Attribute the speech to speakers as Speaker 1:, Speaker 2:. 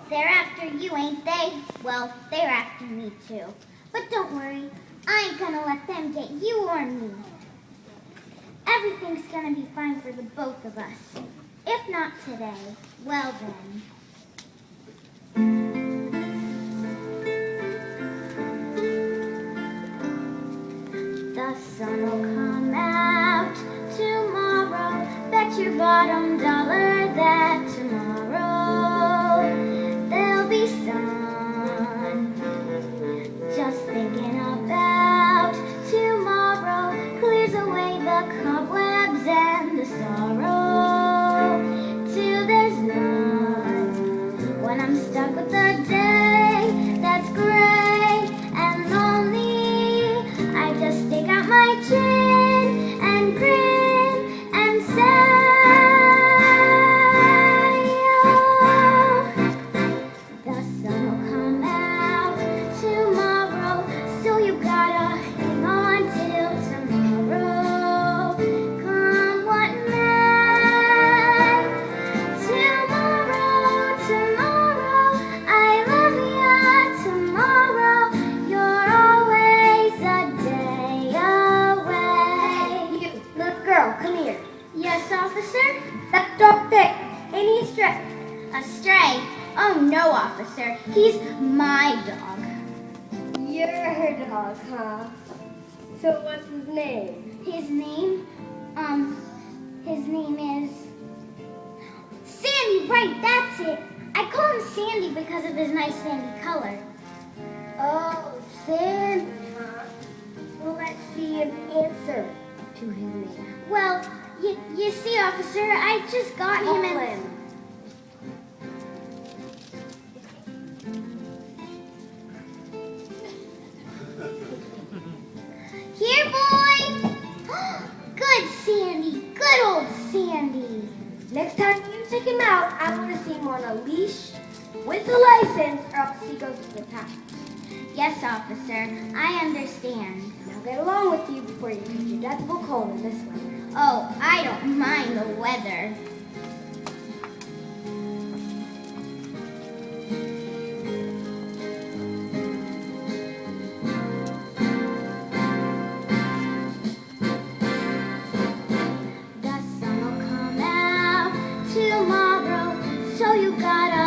Speaker 1: they're after you, ain't they? Well, they're after me too. But don't worry, I ain't gonna let them get you or me. Everything's gonna be fine for the both of us. If not today, well then. The sun will come out tomorrow. Bet your bottom dollar that tomorrow there'll be sun. Just thinking about tomorrow clears away the cobwebs and the sorrow till there's none. When I'm stuck with a day that's gray and lonely, I just stick out my chin and grin and say, oh, the sun will come out tomorrow, so you gotta hang on till tomorrow. Come what may, tomorrow, I love ya tomorrow. You're always a day away.
Speaker 2: You, little girl, come here.
Speaker 1: Yes, officer?
Speaker 2: That dog thick. Ain't he stray?
Speaker 1: A stray? Oh no, officer. He's my dog.
Speaker 2: You're her dog, huh? So what's his name?
Speaker 1: His name is Sandy, right, that's it. I call him Sandy because of his nice sandy color.
Speaker 2: Oh, Sandy, huh? Well, let's see him answer to his name.
Speaker 1: Well, you see, officer, I just got him and... Here, boy! Good Sandy, good old Sandy.
Speaker 2: Next time you take him out, I want to see him on a leash with a license, or else he goes to the town.
Speaker 1: Yes, officer, I understand.
Speaker 2: Now get along with you before you catch your deathful cold in this weather.
Speaker 1: Oh, I don't mind the weather. The sun will come out tomorrow, so you gotta